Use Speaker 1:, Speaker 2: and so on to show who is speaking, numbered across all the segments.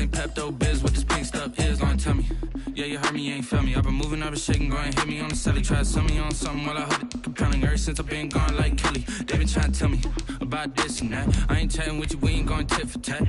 Speaker 1: ain't Pepto-Biz, what this pink stuff is, don't tell me. Yeah, you heard me, you ain't felt me. I've been moving up and shaking, go and hit me on the celly. Try to sell me on something while I hold it compelling. Ever since I've been gone like Kelly, they been trying to tell me about this and that. I ain't chatting with you, we ain't going tit for tat.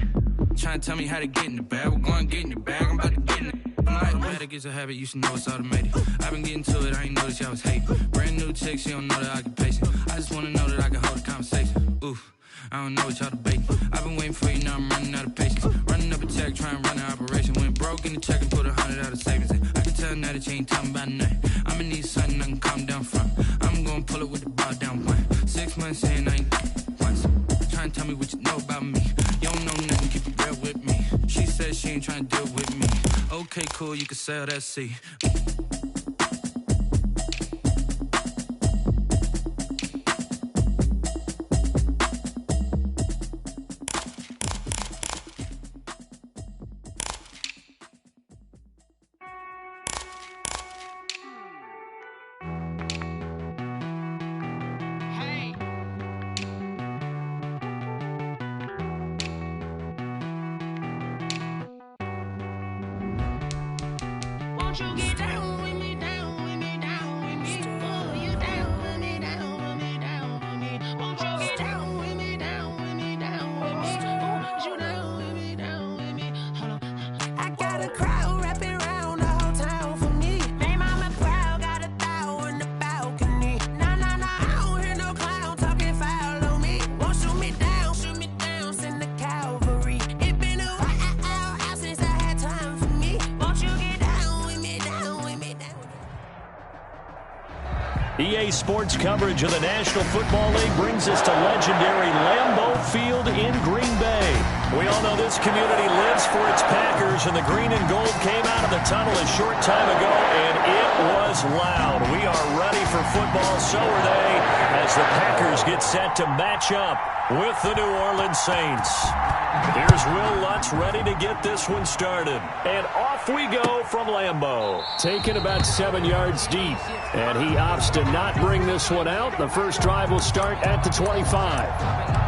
Speaker 1: Trying to tell me how to get in the bag, we're going to get in the bag, I'm about to get in it. I'm like, automatic is a habit, you should know it's automated. I've been getting to it, I ain't noticed y'all was hating. Brand new chick, she don't know that I can pace it. I just wanna know that I can hold a conversation. Oof, I don't know what y'all debating. I've been waiting for you, now I'm running out of patience. Running up a check, trying to run an operation. Went broke in the check and put 100 out of savings in. I can tell now that you ain't talking about nothing. I'ma need something I can calm down from. I'm gonna pull it with the bar down one. 6 months in, I ain't once. Trying to tell me what you know about me. You don't know nothing, keep it real with me. She said she ain't trying to deal with me. Okay, cool, you can sell that seat.
Speaker 2: EA Sports coverage of the National Football League brings us to legendary Lambeau Field in Green Bay. We all know this community lives for its Packers, and the green and gold came out of the tunnel a short time ago, and it was loud. We are ready for football, so are they, as the Packers get set to match up with the New Orleans Saints. Here's Will Lutz ready to get this one started. And off we go from Lambeau. Taken about 7 yards deep. And he opts to not bring this one out. The first drive will start at the 25.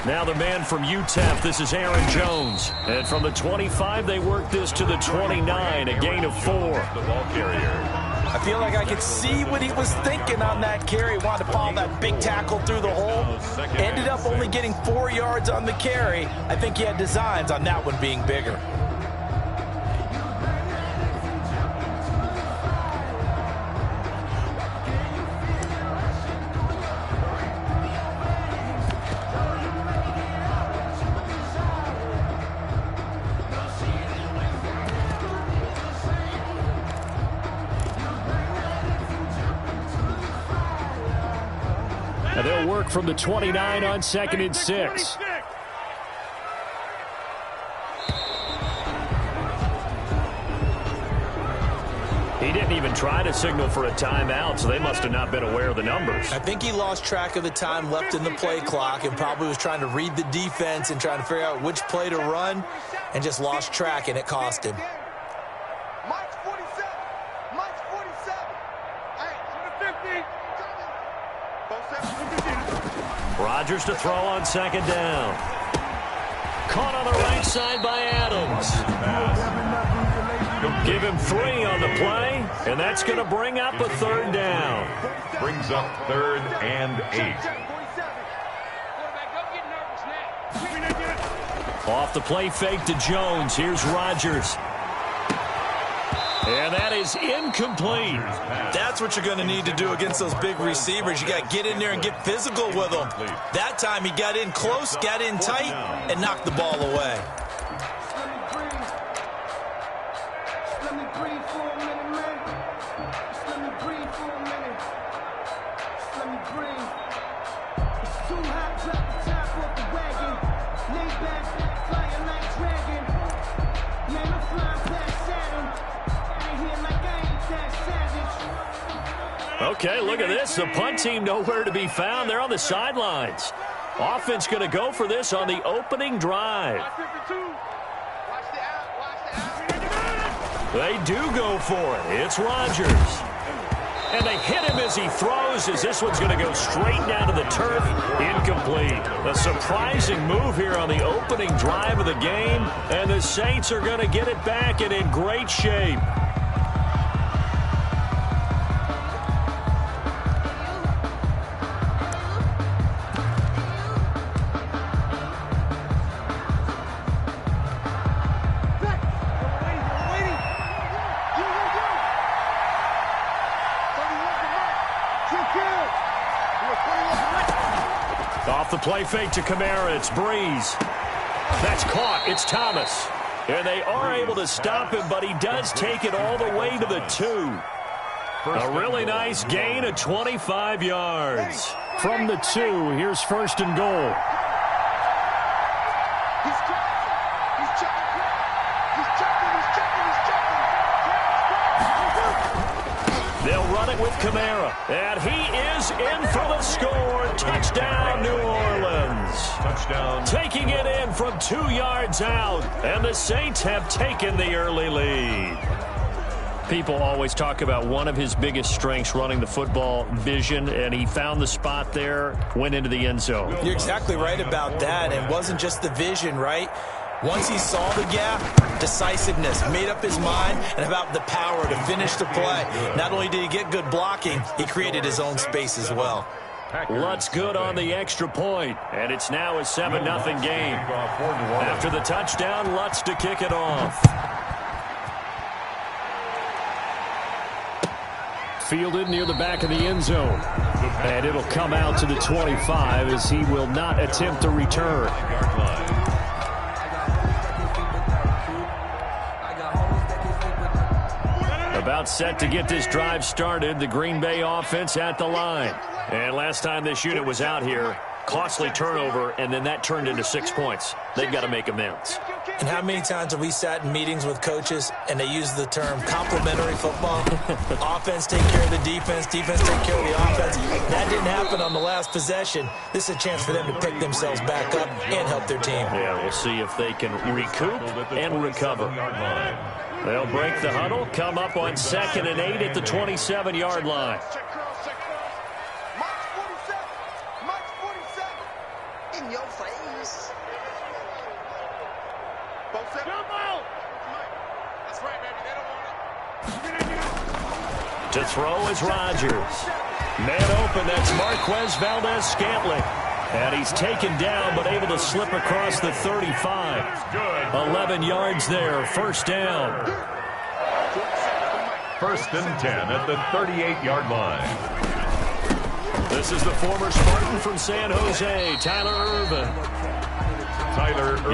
Speaker 2: Now the man from UTEP, this is Aaron Jones. And from the 25, they work this to the 29, a gain of 4. The ball carrier.
Speaker 3: I feel like I could see what he was thinking on that carry. Wanted to follow that big tackle through the hole. Ended up only getting 4 yards on the carry. I think he had designs on that one being bigger.
Speaker 2: They'll work from the 29 on 2nd and 6. He didn't even try to signal for a timeout, so they must have not been aware of the numbers.
Speaker 3: I think he lost track of the time left in the play clock and probably was trying to read the defense and trying to figure out which play to run and just lost track, and it cost him.
Speaker 2: Rodgers to throw on 2nd down. Caught on the right side by Adams. Give him 3 on the play, and that's going to bring up a 3rd down.
Speaker 4: Brings up 3rd and 8.
Speaker 2: Off the play fake to Jones. Here's Rodgers. And that is incomplete.
Speaker 3: That's what you're going to need to do against those big receivers. You got to get in there and get physical with them. That time he got in close, got in tight, and knocked the ball away.
Speaker 2: Okay, look at this. The punt team nowhere to be found. They're on the sidelines. Offense going to go for this on the opening drive. They do go for it. It's Rodgers. And they hit him as he throws, as this one's going to go straight down to the turf. Incomplete. A surprising move here on the opening drive of the game. And the Saints are going to get it back and in great shape. Off the play fake to Kamara, it's Breeze. That's caught, it's Thomas. And they are able to stop him, but he does take it all the way to the 2. A really nice gain of 25 yards. From the 2, here's 1st and goal. They'll run it with Kamara. And he is in for the score. Touchdown, New Orleans.
Speaker 4: Touchdown.
Speaker 2: Taking it in from 2 yards out. And the Saints have taken the early lead. People always talk about one of his biggest strengths, running the football, vision, and he found the spot there, went into the end zone.
Speaker 3: You're exactly right about that. It wasn't just the vision, right? Once he saw the gap, decisiveness, made up his mind, and about the power to finish the play. Not only did he get good blocking, he created his own space as well.
Speaker 2: Lutz good on the extra point, and it's now a 7-0 game. After the touchdown, Lutz to kick it off. Fielded near the back of the end zone. And it'll come out to the 25 as he will not attempt to return. About set to get this drive started, the Green Bay offense at the line. And last time this unit was out here, costly turnover, and then that turned into 6 points. They've got to make amends.
Speaker 3: And how many times have we sat in meetings with coaches and they use the term complementary football? Offense take care of the defense, defense take care of the offense. That didn't happen on the last possession. This is a chance for them to pick themselves back up and help their team.
Speaker 2: Yeah, we'll see if they can recoup and recover. They'll break the huddle, come up on 2nd and 8 at the 27-yard line.
Speaker 5: In your face.
Speaker 2: To throw is Rodgers. Man open, that's Marquez Valdez-Scantling. And he's taken down, but able to slip across the 35. 11 yards there, 1st down.
Speaker 4: 1st and 10 at the 38-yard line.
Speaker 2: This is the former Spartan from San Jose, Tyler Ervin.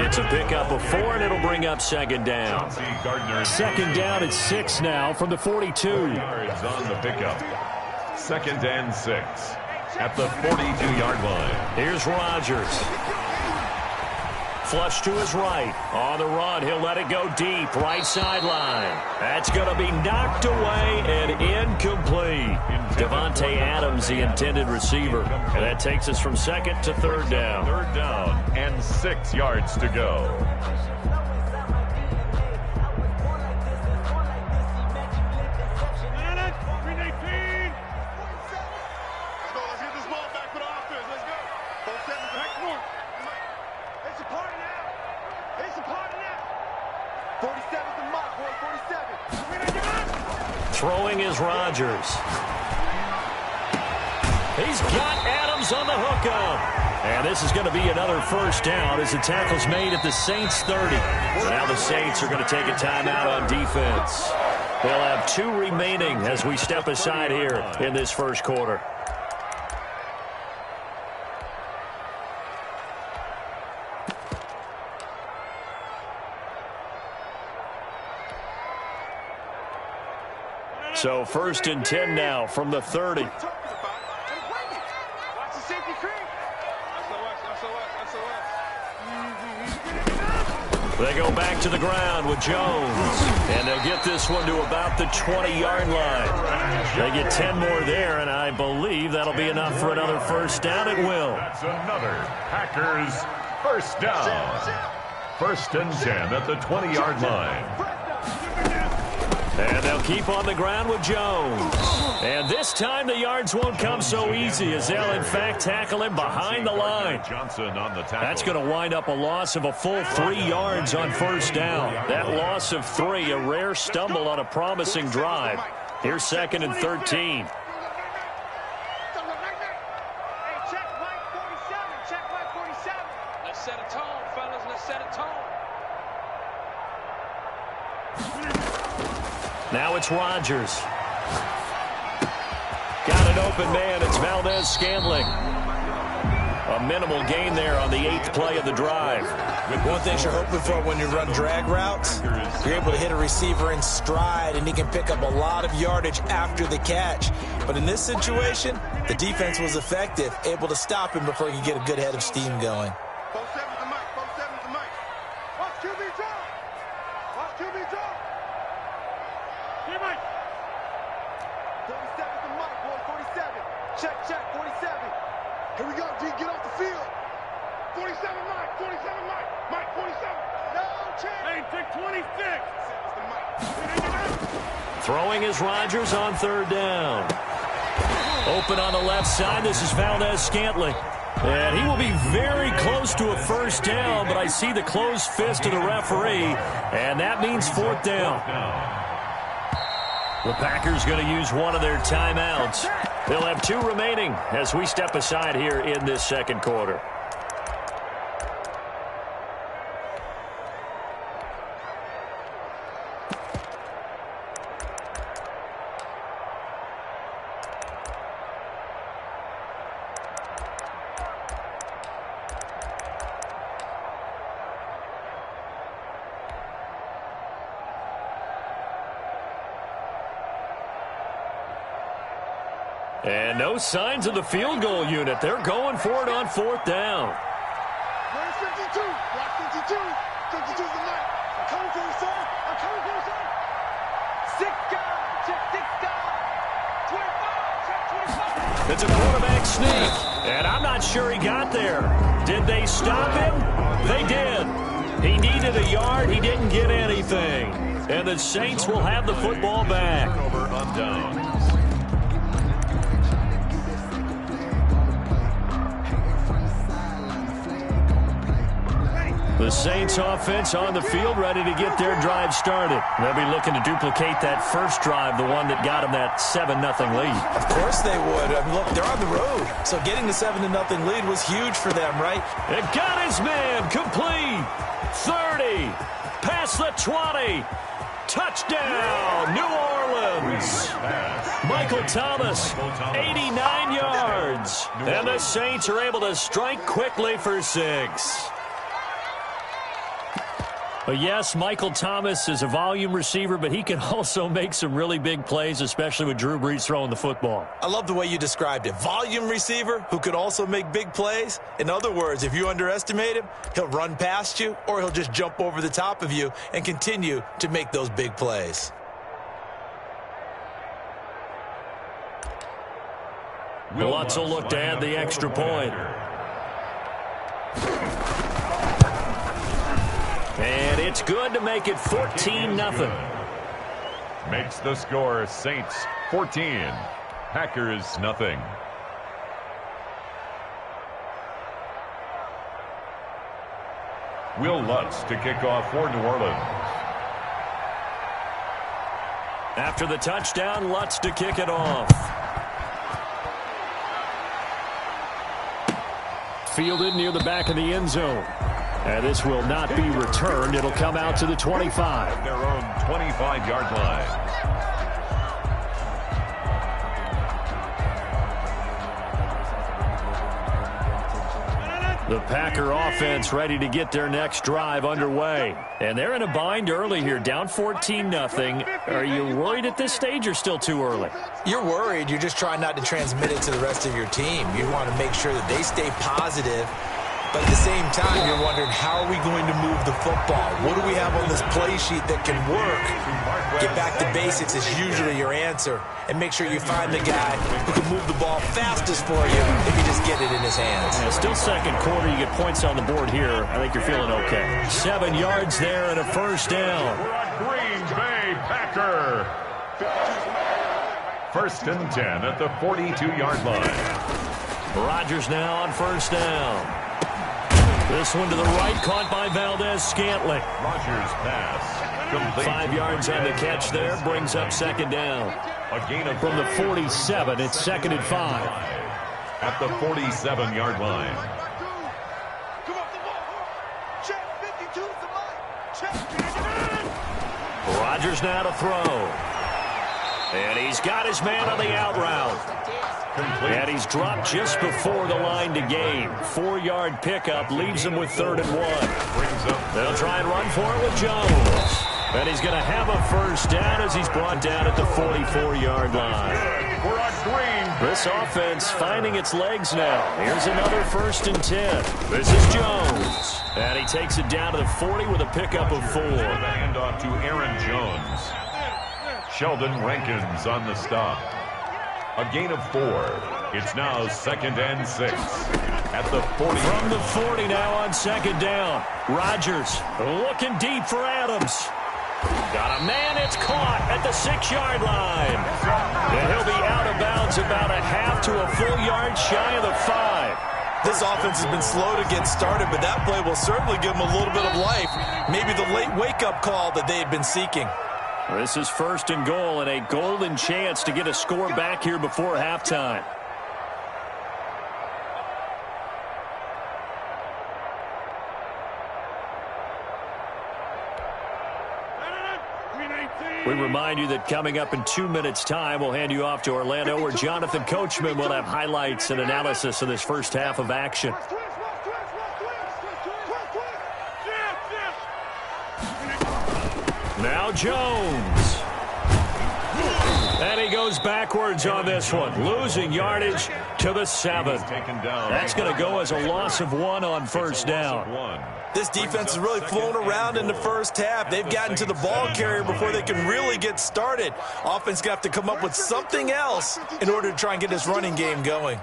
Speaker 2: It's a pickup of 4, and it'll bring up 2nd down. 2nd down at 6 now from the 42.
Speaker 4: Yards on the pickup. 2nd and 6 at the 42-yard line.
Speaker 2: Here's Rodgers. Flush to his right. On the run, he'll let it go deep. Right sideline. That's going to be knocked away and incomplete. Devontae Adams, the intended receiver. And that takes us from 2nd to 3rd down.
Speaker 4: 3rd down and 6 yards to go.
Speaker 2: Throwing is Rodgers. He's got Adams on the hookup. And this is going to be another 1st down as the tackle's made at the Saints 30. So now the Saints are going to take a timeout on defense. They'll have 2 remaining as we step aside here in this 1st quarter. So 1st and 10 now from the 30. They go back to the ground with Jones. And they'll get this one to about the 20-yard line. They get 10 more there, and I believe that'll be enough for another first down. It will.
Speaker 4: That's another Packers first down. First and 10 at the 20-yard line.
Speaker 2: And they'll keep on the ground with Jones. And this time the yards won't come so easy as they'll, in fact, tackle him behind the line.
Speaker 4: Johnson on the tackle.
Speaker 2: That's going to wind up a loss of a full 3 yards on first down. That loss of 3, a rare stumble on a promising drive. Here's 2nd and 13.
Speaker 6: Let's set a tone, fellas. Let's set a tone.
Speaker 2: Now it's Rodgers. Got an open man. It's Valdez-Scantling. A minimal gain there on the 8th play of the drive.
Speaker 3: One thing you're hoping for when you run drag routes, you're able to hit a receiver in stride, and he can pick up a lot of yardage after the catch. But in this situation, the defense was effective, able to stop him before he could get a good head of steam going.
Speaker 2: Throwing is Rodgers on 3rd down. Open on the left side. This is Valdez-Scantling. And he will be very close to a first down, but I see the closed fist of the referee, and that means 4th down. The Packers going to use one of their timeouts. They'll have 2 remaining as we step aside here in this 2nd quarter. And no signs of the field goal unit. They're going for it on 4th down.
Speaker 7: Where's 52? Block 52. 52's the night. I'm coming for you, sir. I'm coming for you, sir. 6 guys. Check 6 guys. 25. Check 25.
Speaker 2: It's a quarterback sneak. And I'm not sure he got there. Did they stop him? They did. He needed a yard. He didn't get anything. And the Saints will have the football back.
Speaker 4: Turnover on downs.
Speaker 2: The Saints offense on the field, ready to get their drive started. They'll be looking to duplicate that first drive, the one that got them that 7-0 lead.
Speaker 3: Of course they would. I mean, look, they're on the road. So getting the 7-0 lead was huge for them, right?
Speaker 2: It got his man complete. 30. Past the 20. Touchdown, New Orleans. Michael Thomas, 89 yards. And the Saints are able to strike quickly for 6. But yes, Michael Thomas is a volume receiver, but he can also make some really big plays, especially with Drew Brees throwing the football.
Speaker 3: I love the way you described it. Volume receiver who could also make big plays. In other words, if you underestimate him, he'll run past you or he'll just jump over the top of you and continue to make those big plays.
Speaker 2: Lutz will look to add the extra point. And it's good to make it 14-0.
Speaker 4: Makes the score Saints 14, Packers nothing. Will Lutz to kick off for New Orleans.
Speaker 2: After the touchdown, Lutz to kick it off. Fielded near the back of the end zone. And this will not be returned. It'll come out to the 25.
Speaker 4: Their own 25-yard line.
Speaker 2: The Packer offense ready to get their next drive underway. And they're in a bind early here, down 14-0. Are you worried at this stage or still too early?
Speaker 3: You're worried. You're just trying not to transmit it to the rest of your team. You want to make sure that they stay positive But at the same time, you're wondering, how are we going to move the football? What do we have on this play sheet that can work? Get back to basics is usually your answer. And make sure you find the guy who can move the ball fastest for you if you just get it in his hands.
Speaker 2: Yeah, still second quarter. You get points on the board here. I think you're feeling okay. 7 yards there and a first down.
Speaker 4: Green Bay Packer. 1st and 10 at the 42-yard line.
Speaker 2: Rodgers now on first down. This one to the right, caught by Valdez-Scantling.
Speaker 4: Rodgers pass. Complete
Speaker 2: 5 yards on the catch there, brings up second down.
Speaker 4: A gain of
Speaker 2: From the 47, it's 2nd and 5.
Speaker 4: At the 47-yard line.
Speaker 7: Come off the ball. Check 52 is the line. Check.
Speaker 2: Rodgers now to throw. And he's got his man on the out route.
Speaker 4: Complete.
Speaker 2: And he's dropped just before the line to gain. 4-yard pickup leaves him with 3rd and 1. They'll try and run for it with Jones. And he's going to have a first down as he's brought down at the 44-yard line. This offense finding its legs now. Here's another 1st and 10. This is Jones. And he takes it down to the 40 with a pickup of 4.
Speaker 4: The handoff to Aaron Jones. Sheldon Rankins on the stop. A gain of 4. It's now 2nd and 6. At the 40.
Speaker 2: From the 40 now on 2nd down. Rodgers looking deep for Adams. Got a man, it's caught at the 6-yard line. And he'll be out of bounds about a half to a full yard shy of the 5.
Speaker 3: This offense has been slow to get started, but that play will certainly give them a little bit of life. Maybe the late wake-up call that they had been seeking.
Speaker 2: This is 1st and goal and a golden chance to get a score back here before halftime. We remind you that coming up in 2 minutes' time, we'll hand you off to Orlando, where Jonathan Coachman will have highlights and analysis of this first half of action. Now Jones. And he goes backwards on this one, losing yardage to the 7. That's going to go as a loss of 1 on first down.
Speaker 3: This defense has really flown around in the first half. They've gotten to the ball carrier before they can really get started. Offense got to come up with something else in order to try and get this running game going.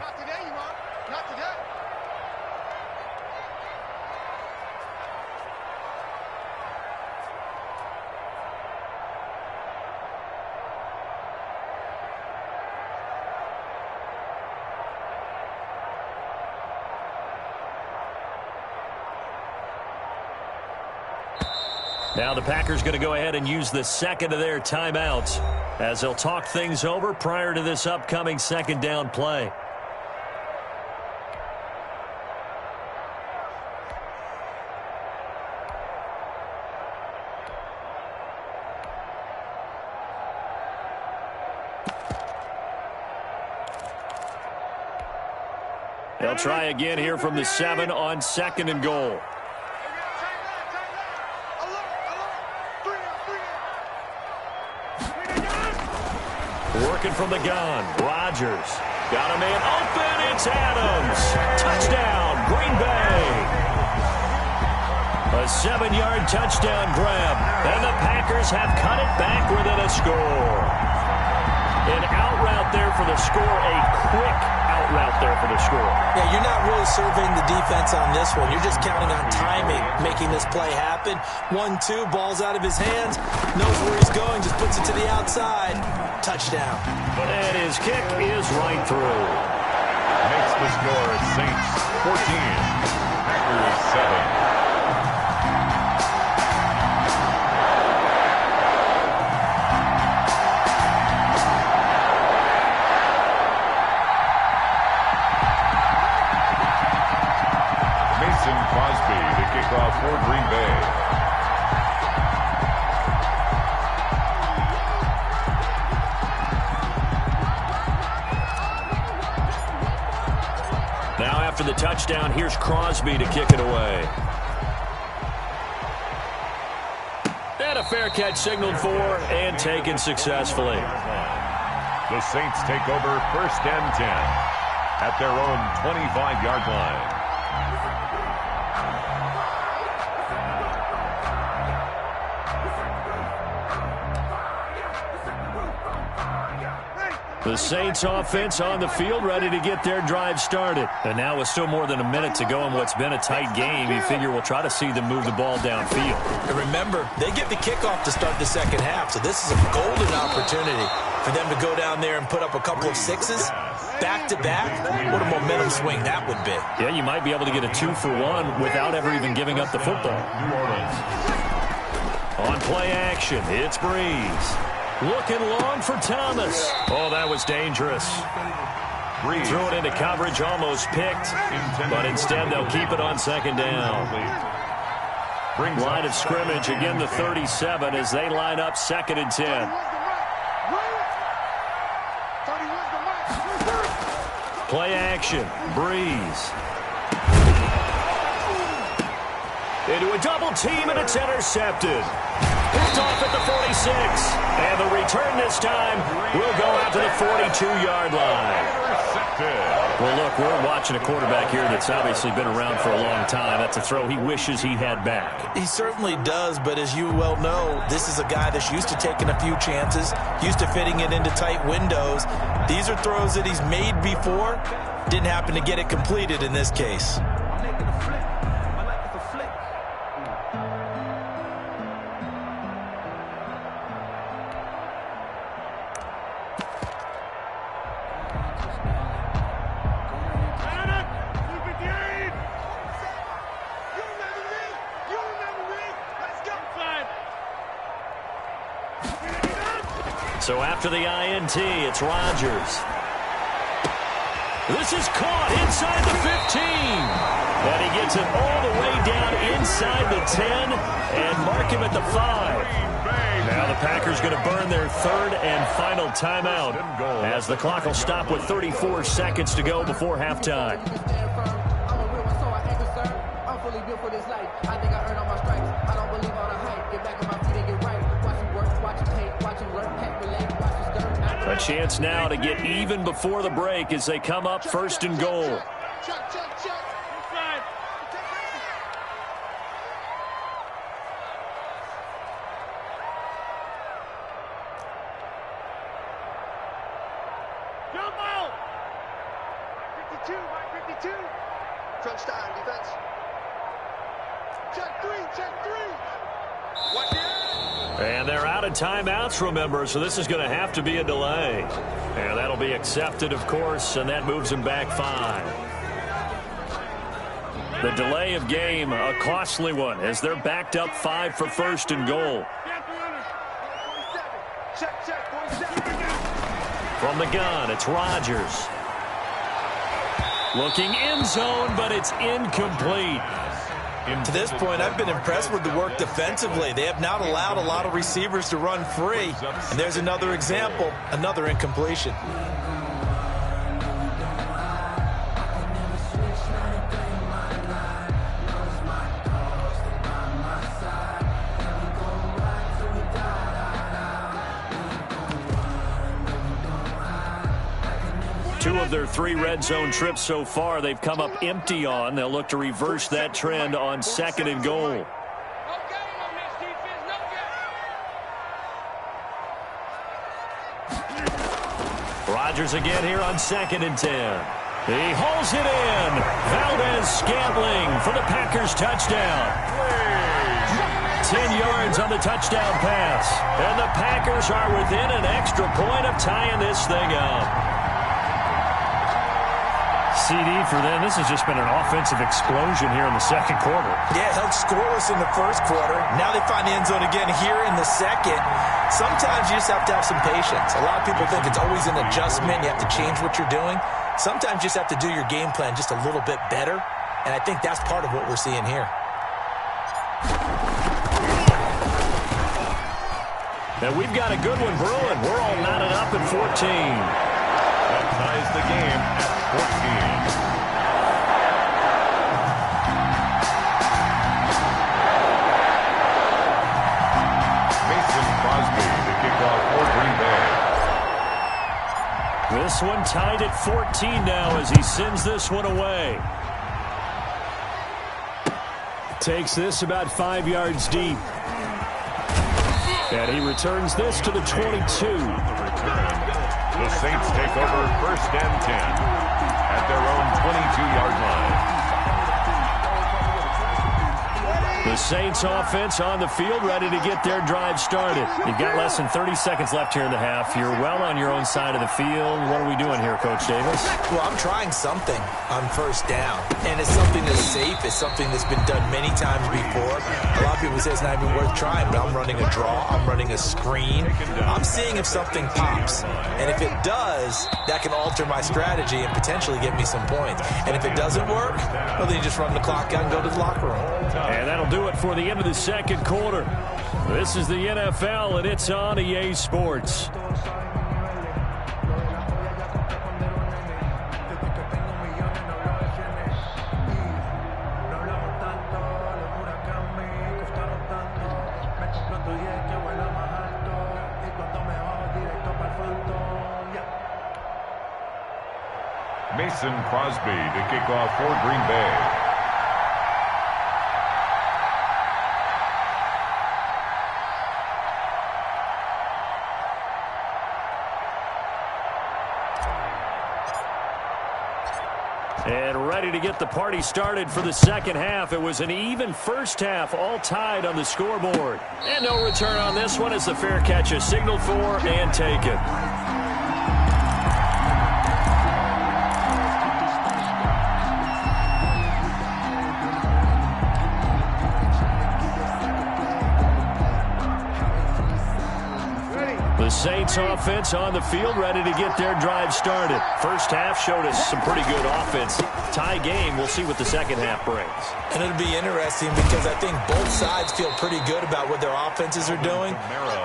Speaker 2: Now the Packers going to go ahead and use the 2nd of their timeouts as they'll talk things over prior to this upcoming 2nd down play. They'll try again here from the 7 on 2nd and goal. Working from the gun. Rodgers. Got a man open. It's Adams. Touchdown, Green Bay. A 7-yard touchdown grab. And the Packers have cut it back within a score. An out route there for the score. A quick out route there for the score.
Speaker 3: Yeah, you're not really surveying the defense on this one. You're just counting on timing, making this play happen. 1-2, ball's out of his hands. Knows where he's going, just puts it to the outside. Touchdown.
Speaker 2: And his kick is right through.
Speaker 4: Makes the score Saints 14, Packers 7. Crosby to kick off for Green Bay.
Speaker 2: Now after the touchdown, here's Crosby to kick it away. And a fair catch signaled for and taken successfully.
Speaker 4: The Saints take over 1st and 10 at their own 25-yard line.
Speaker 2: The Saints offense on the field, ready to get their drive started. And now with still more than a minute to go in what's been a tight game, you figure we'll try to see them move the ball downfield.
Speaker 3: And remember, they get the kickoff to start the second half, so this is a golden opportunity for them to go down there and put up a couple of sixes back-to-back. What a momentum swing that would be.
Speaker 2: Yeah, you might be able to get a 2-for-1 without ever even giving up the football. On play action, it's Breeze. Looking long for Thomas. Oh, that was dangerous. Threw it into coverage, almost picked, but instead they'll keep it on second down. Line of scrimmage, again the 37 as they line up 2nd and 10. Play action, Breeze. Into a double team, and it's intercepted. Picked off at the 46. And the return this time will go out to the 42-yard line. Well, look, we're watching a quarterback here that's obviously been around for a long time. That's a throw he wishes he had back.
Speaker 3: He certainly does, but as you well know, this is a guy that's used to taking a few chances, used to fitting it into tight windows. These are throws that he's made before. Didn't happen to get it completed in this case.
Speaker 2: So after the INT, it's Rodgers. This is caught inside the 15. And he gets it all the way down inside the 10 and mark him at the 5. Now the Packers going to burn their 3rd and final timeout as the clock will stop with 34 seconds to go before halftime. A chance now to get even before the break as they come up 1st and goal.
Speaker 5: Crunch time, defense. Check three. Watch it.
Speaker 2: And they're out of timeouts, remember, so this is going to have to be a delay. And that'll be accepted, of course, and that moves them back 5. The delay of game, a costly one, as they're backed up 5 for 1st and goal. From the gun, it's Rodgers. Looking end zone, but it's incomplete.
Speaker 3: To this point, I've been impressed with the work defensively. They have not allowed a lot of receivers to run free. And there's another example, another incompletion.
Speaker 2: Two of their 3 red zone trips so far, they've come up empty on. They'll look to reverse that trend on 2nd and goal. Rodgers again here on 2nd and 10. He hauls it in. Valdez-Scantling for the Packers touchdown. 10 yards on the touchdown pass. And the Packers are within an extra point of tying this thing up. CD for them. This has just been an offensive explosion here in the 2nd quarter.
Speaker 3: Yeah, held scoreless in the 1st quarter. Now they find the end zone again here in the 2nd. Sometimes you just have to have some patience. A lot of people think it's always an adjustment. You have to change what you're doing. Sometimes you just have to do your game plan just a little bit better. And I think that's part of what we're seeing here.
Speaker 2: And we've got a good one brewing. We're all knotted up at 14.
Speaker 4: That ties the game at 14.
Speaker 2: This one tied at 14 now as he sends this one away. Takes this about 5 yards deep. And he returns this to the 22.
Speaker 4: The Saints take over 1st and 10 at their own 22-yard line.
Speaker 2: The Saints offense on the field, ready to get their drive started. You've got less than 30 seconds left here in the half. You're well on your own side of the field. What are we doing here, Coach Davis?
Speaker 3: Well, I'm trying something on 1st down, and it's something that's safe. It's something that's been done many times before. A lot of people say it's not even worth trying, but I'm running a draw. I'm running a screen. I'm seeing if something pops, and if it does, that can alter my strategy and potentially get me some points. And if it doesn't work, well, then you just run the clock out and go to the locker room.
Speaker 2: And that'll do it for the end of the second quarter. This is the NFL, and it's on EA Sports.
Speaker 4: Mason Crosby to kick off for Green Bay.
Speaker 2: And ready to get the party started for the second half. It was an even first half, all tied on the scoreboard. And no return on this one as the fair catch is signaled for and taken. The Saints offense on the field, ready to get their drive started. First half showed us some pretty good offense. Tie game. We'll see what the second half brings.
Speaker 3: And it'll be interesting because I think both sides feel pretty good about what their offenses are doing.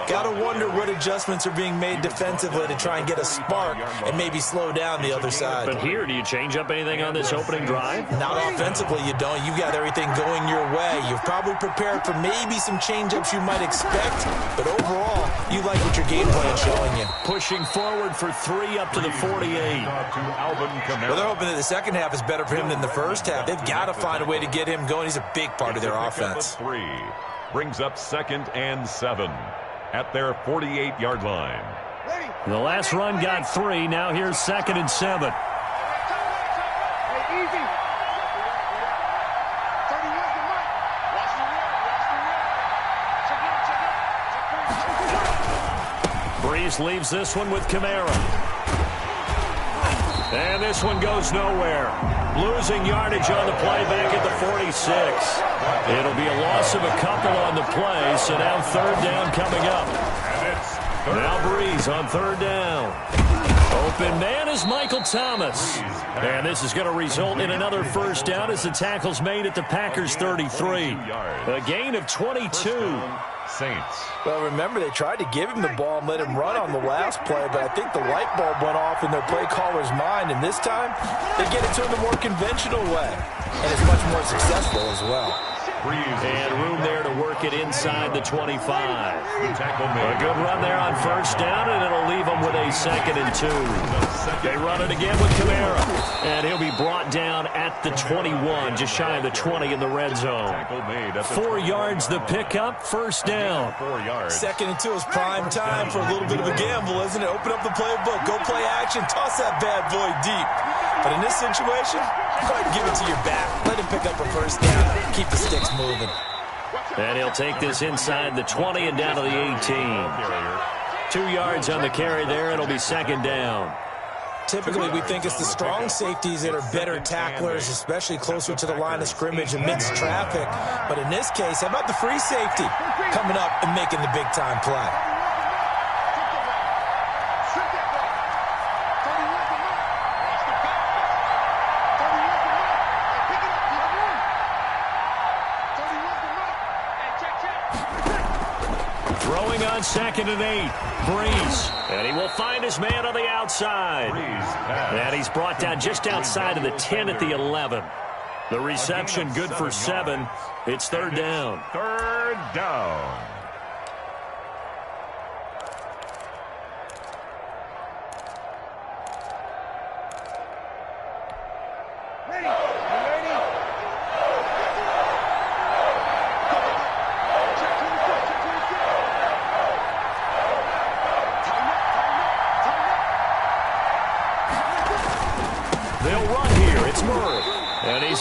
Speaker 3: Got to wonder what adjustments are being made defensively to try and get a spark and maybe slow down the other side.
Speaker 2: But here, do you change up anything on this opening drive?
Speaker 3: Not offensively, you don't. You've got everything going your way. You've probably prepared for maybe some change-ups you might expect, but overall, you like what your game plan is showing you.
Speaker 2: Pushing forward for 3 up to the 48.
Speaker 3: Well, they're hoping that the second half is better for him than the first half. They've got to find a way to get him going. He's a big part of their offense.
Speaker 4: 3 brings up 2nd and 7 at their 48-yard line.
Speaker 2: The last run got 3. Now here's 2nd and 7.
Speaker 7: Hey, easy. 31's the mic. Watch the red. Check it.
Speaker 2: Breeze leaves this one with Kamara. And this one goes nowhere. Losing yardage on the play back at the 46. It'll be a loss of a couple on the play, so now 3rd down coming up. Now Breeze on 3rd down. Open man is Michael Thomas. And this is going to result in another first down as the tackle's made at the Packers 33. A gain of 22.
Speaker 4: Saints.
Speaker 3: Well, remember, they tried to give him the ball and let him run on the last play, but I think the light bulb went off in their play caller's mind, and this time they get it to him the more conventional way, and it's much more successful as well.
Speaker 2: And room there to work it inside the 25. A good run there on first down, and it'll leave them with a 2nd and 2. They run it again with Kamara, and he'll be brought down at the 21, just shy of the 20 in the red zone. 4 yards the pickup, first down.
Speaker 3: 2nd and 2 is prime time for a little bit of a gamble, isn't it? Open up the playbook, go play action, toss that bad boy deep. But in this situation, go ahead and give it to your back. Let him pick up a first down. Keep the sticks moving.
Speaker 2: And he'll take this inside the 20 and down to the 18. 2 yards on the carry there. It'll be 2nd down.
Speaker 3: Typically, we think it's the strong safeties that are better tacklers, especially closer to the line of scrimmage amidst traffic. But in this case, how about the free safety coming up and making the big-time play?
Speaker 2: Throwing on 2nd and 8. Breeze. And he will find his man on the outside. And he's brought down just outside of the 10 at the 11. The reception good for 7. It's 3rd down.
Speaker 4: 3rd down.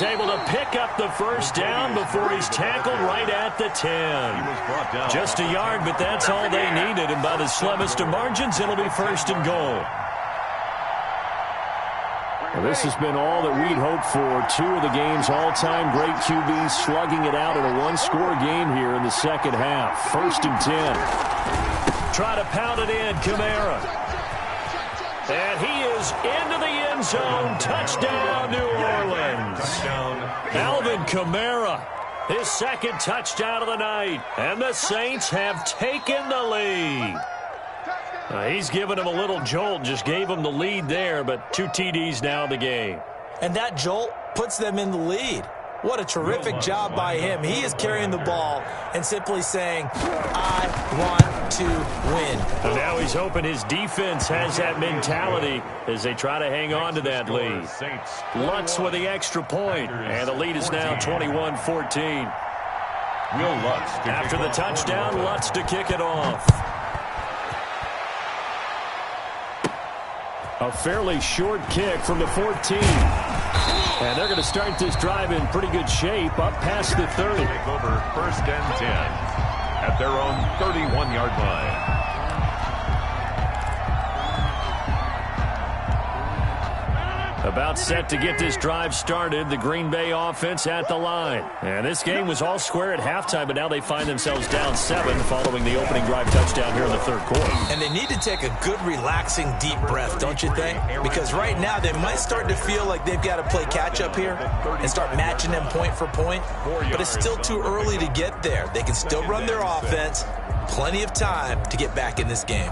Speaker 2: is able to pick up the first down before he's tackled right at the 10. Just a yard, but that's all they needed. And by the slimmest of margins, it'll be first and goal.
Speaker 8: Well, this has been all that we'd hoped for. Two of the game's all-time great QBs slugging it out in a one-score game here in the second half. First and 10.
Speaker 2: Try to pound it in, Kamara. And he is into the end zone. Touchdown, New Orleans. Alvin Kamara, his second touchdown of the night. And the Saints have taken the lead. He's given him a little jolt, just gave him the lead there, but 2 TDs now in the game.
Speaker 3: And that jolt puts them in the lead. What a terrific job by him. He is carrying the ball and simply saying, I want to win.
Speaker 2: And now he's hoping his defense has that mentality as they try to hang on to that lead. Lutz with the extra point, and the lead is now 21-14. After the touchdown, Lutz to kick it off.
Speaker 8: A fairly short kick from the 14. And they're going to start this drive in pretty good shape, up past the 30.
Speaker 4: Take over first and 10 at their own 31-yard line.
Speaker 2: About set to get this drive started, the Green Bay offense at the line. And this game was all square at halftime, but now they find themselves down 7 following the opening drive touchdown here in the third quarter.
Speaker 3: And they need to take a good, relaxing, deep breath, don't you think? Because right now they might start to feel like they've got to play catch-up here and start matching them point for point. But it's still too early to get there. They can still run their offense. Plenty of time to get back in this game.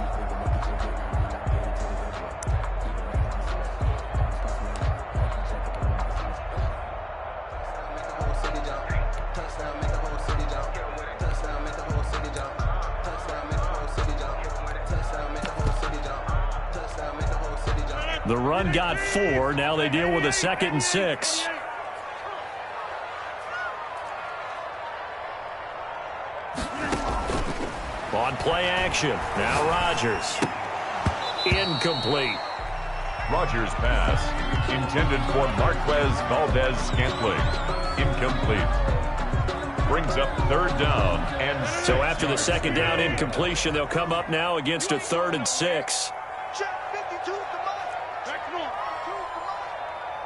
Speaker 2: The run got 4. Now they deal with a 2nd and 6. On play action. Now Rodgers. Incomplete.
Speaker 4: Rodgers' pass intended for Marquez Valdez-Scantling. Incomplete. Brings up third down and 6.
Speaker 2: So after the second down incompletion, they'll come up now against a 3rd and 6.
Speaker 7: Check 52, come on. Back to normal. Come on.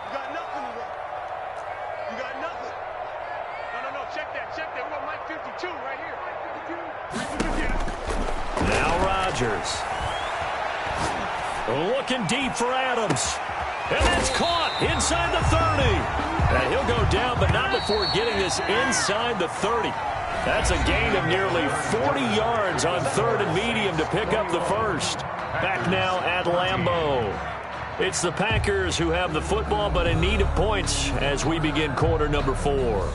Speaker 7: You got nothing to run. You got nothing. No. Check that. We got Mike 52 right here.
Speaker 2: Now Rodgers. Looking deep for Adams. And that's caught inside the 30. And he'll go down, but not before getting this inside the 30. That's a gain of nearly 40 yards on 3rd and medium to pick up the first. Back now at Lambeau. It's the Packers who have the football, but in need of points as we begin quarter number 4.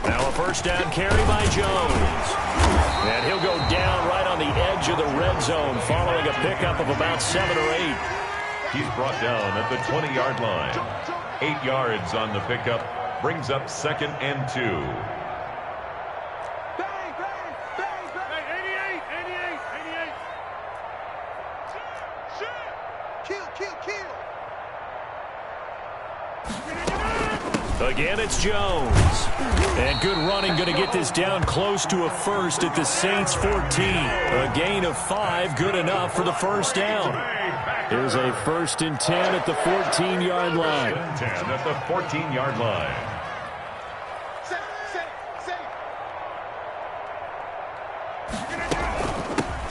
Speaker 2: Now a first down carry by Jones. And he'll go down right on the edge of the red zone following a pickup of about 7 or 8.
Speaker 4: He's brought down at the 20-yard line. 8 yards on the pickup. Brings up 2nd and 2.
Speaker 2: Again, it's Jones. And good running, going to get this down close to a first at the Saints 14. A gain of 5, good enough for the first down.
Speaker 8: Here's a 1st and 10 at the 14-yard line.
Speaker 4: 10 at the 14-yard line.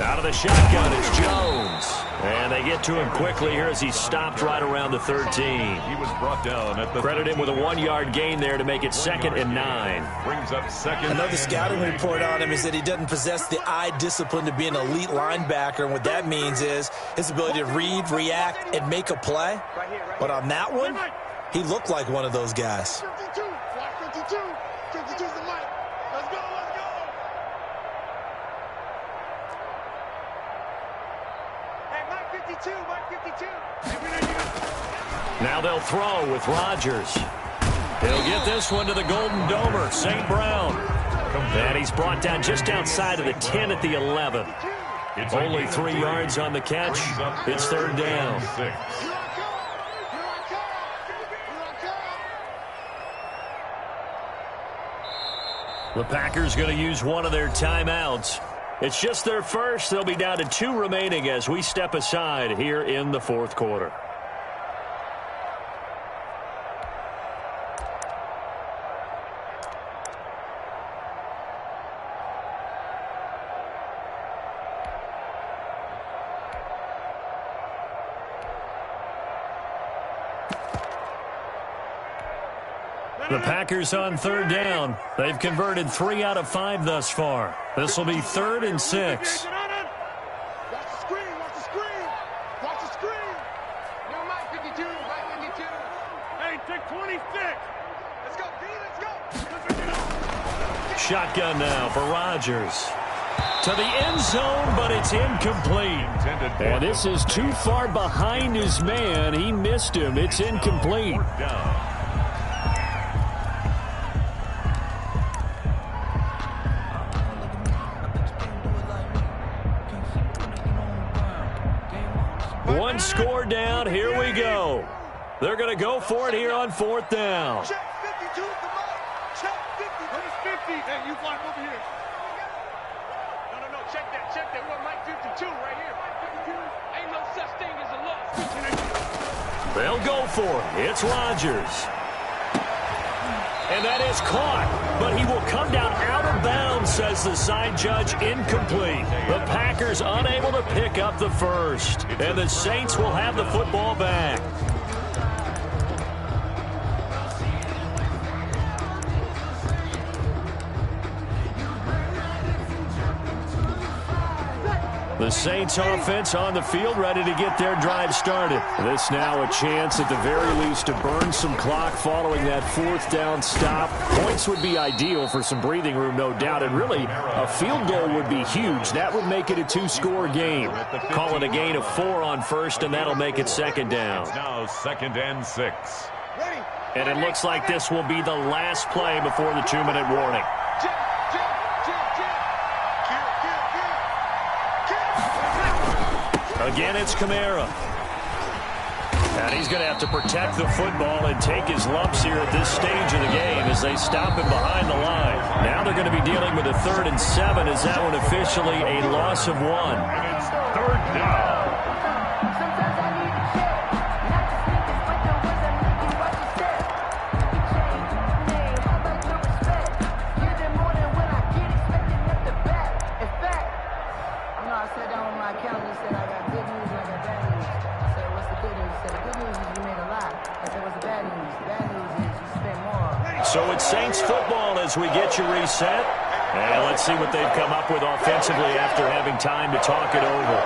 Speaker 2: Out of the shotgun, it's Jones. And they get to him quickly here as he stopped right around the 13.
Speaker 4: He was brought down at the
Speaker 2: Credit him with a 1-yard gain there to make it 2nd and 9.
Speaker 4: Brings up 2nd.
Speaker 3: Another scouting report on him is that he doesn't possess the eye discipline to be an elite linebacker. And what that means is his ability to read, react, and make a play. But on that one, he looked like one of those guys.
Speaker 7: 52, block 52. 52's the mic. Let's go. 52, Mike 52.
Speaker 2: Now they'll throw with Rodgers. He'll get this one to the Golden Domer, St. Brown. And he's brought down just outside of the 10 at the 11. Only 3 yards on the catch. It's third down. The Packers going to use one of their timeouts. It's just their first. They'll be down to 2 remaining as we step aside here in the fourth quarter. The Packers on third down. They've converted 3 out of 5 thus far. This will be 3rd and 6.
Speaker 7: Watch the screen, watch the screen. Watch the screen. No, Mike 52, Mike 52. Hey, take 26. Let's go, D, let's go.
Speaker 2: Shotgun now for Rodgers. To the end zone, but it's incomplete. And this is too far behind his man. He missed him. It's incomplete. One score down. Here we go. They're going to go for it here on 4th down.
Speaker 7: Check 52 for Mike. Check 50. What is 50? Hey, you fly over here. No. Check that. We want Mike 52 right here. Mike 52. Ain't no such thing as a loss.
Speaker 2: They'll go for it. It's Rodgers. And that is caught. But he will come down out of bounds, says the side judge. Incomplete. The Packers unable to pick up the first. And the Saints will have the football back. The Saints offense on the field, ready to get their drive started. This now a chance at the very least to burn some clock following that 4th down stop. Points would be ideal for some breathing room, no doubt. And really, a field goal would be huge. That would make it a 2-score game. Call it a gain of 4 on first, and that'll make it 2nd down.
Speaker 4: It's now 2nd and 6.
Speaker 2: And it looks like this will be the last play before the 2-minute warning. Again, it's Kamara. And he's going to have to protect the football and take his lumps here at this stage of the game as they stop him behind the line. Now they're going to be dealing with a 3rd and 7. Is that one officially a loss of 1?
Speaker 4: And it's 3rd down.
Speaker 2: So it's Saints football as we get you reset. And let's see what they've come up with offensively after having time to talk it over.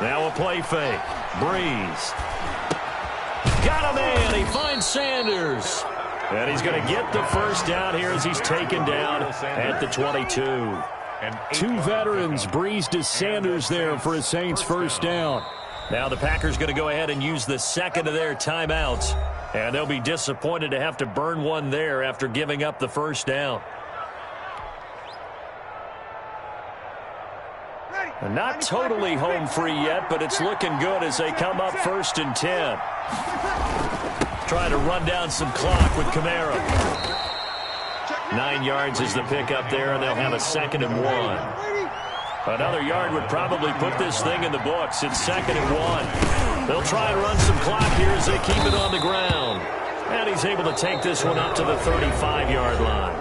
Speaker 2: Now a play fake. Breeze. Got a man. He finds Sanders. And he's going to get the first down here as he's taken down at the 22.
Speaker 8: And 2 veterans, Breeze to Sanders there for a Saints first down.
Speaker 2: Now the Packers going to go ahead and use the second of their timeouts. And they'll be disappointed to have to burn one there after giving up the first down. And not totally home free yet, but it's looking good as they come up 1st and 10. Trying to run down some clock with Kamara. 9 yards is the pickup there, and they'll have a 2nd and 1. Another yard would probably put this thing in the books. It's 2nd and 1. They'll try and run some clock here as they keep it on the ground. And he's able to take this one up to the 35-yard line.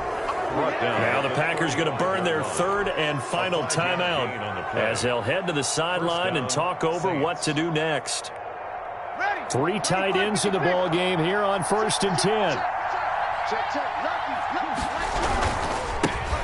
Speaker 2: Now the Packers going to burn their 3rd and final timeout as they'll head to the sideline and talk over what to do next.
Speaker 8: 3 tight ends in the ball game here on 1st and 10.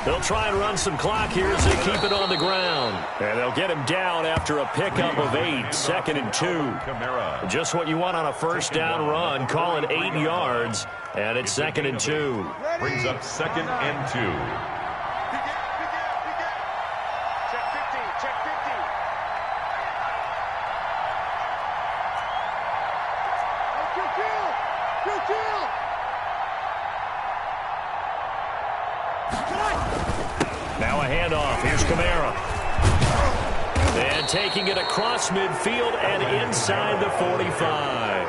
Speaker 2: They'll try and run some clock here as they keep it on the ground. And they'll get him down after a pickup of 8, 2nd and 2. Just what you want on a first down run. Call it 8 yards, and it's 2nd and 2.
Speaker 4: Brings up 2nd and 2.
Speaker 5: Check 50, check 50. Good kill! Good kill!
Speaker 2: Now a handoff. Here's Kamara. And taking it across midfield and inside the 45.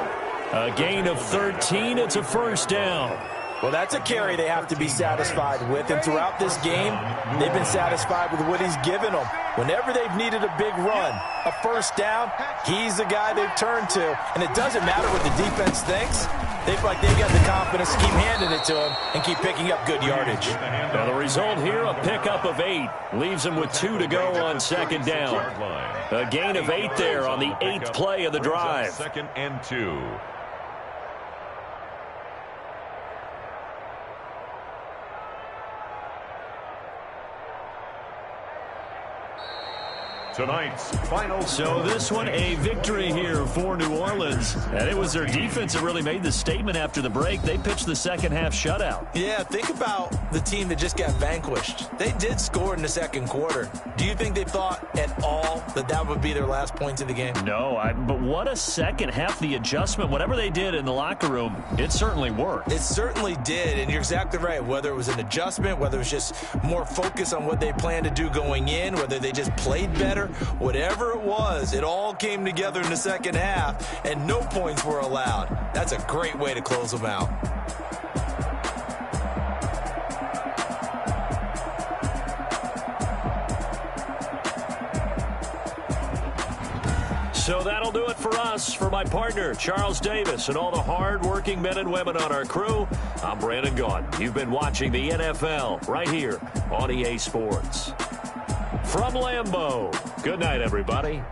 Speaker 2: A gain of 13. It's a first down.
Speaker 3: Well, that's a carry they have to be satisfied with. And throughout this game, they've been satisfied with what he's given them. Whenever they've needed a big run, a first down, he's the guy they've turned to. And it doesn't matter what the defense thinks. They feel like they've got the confidence to keep handing it to him and keep picking up good yardage.
Speaker 2: Now the result here, a pickup of 8. Leaves them with 2 to go on 2nd down. A gain of 8 there on the 8th play of the drive.
Speaker 4: 2nd and 2. Tonight's final.
Speaker 2: So this one, a victory here for New Orleans. And it was their defense that really made the statement after the break. They pitched the second half shutout.
Speaker 3: Yeah, think about the team that just got vanquished. They did score in the second quarter. Do you think they thought at all that that would be their last points of the game?
Speaker 2: No, but what a second half. The adjustment, whatever they did in the locker room, it certainly worked.
Speaker 3: It certainly did, and you're exactly right. Whether it was an adjustment, whether it was just more focus on what they planned to do going in, whether they just played better, whatever it was, it all came together in the second half, and no points were allowed. That's a great way to close them out.
Speaker 2: So that'll do it for us. For my partner, Charles Davis, and all the hard-working men and women on our crew, I'm Brandon Gaudin. You've been watching the NFL right here on EA Sports. From Lambeau, good night, everybody.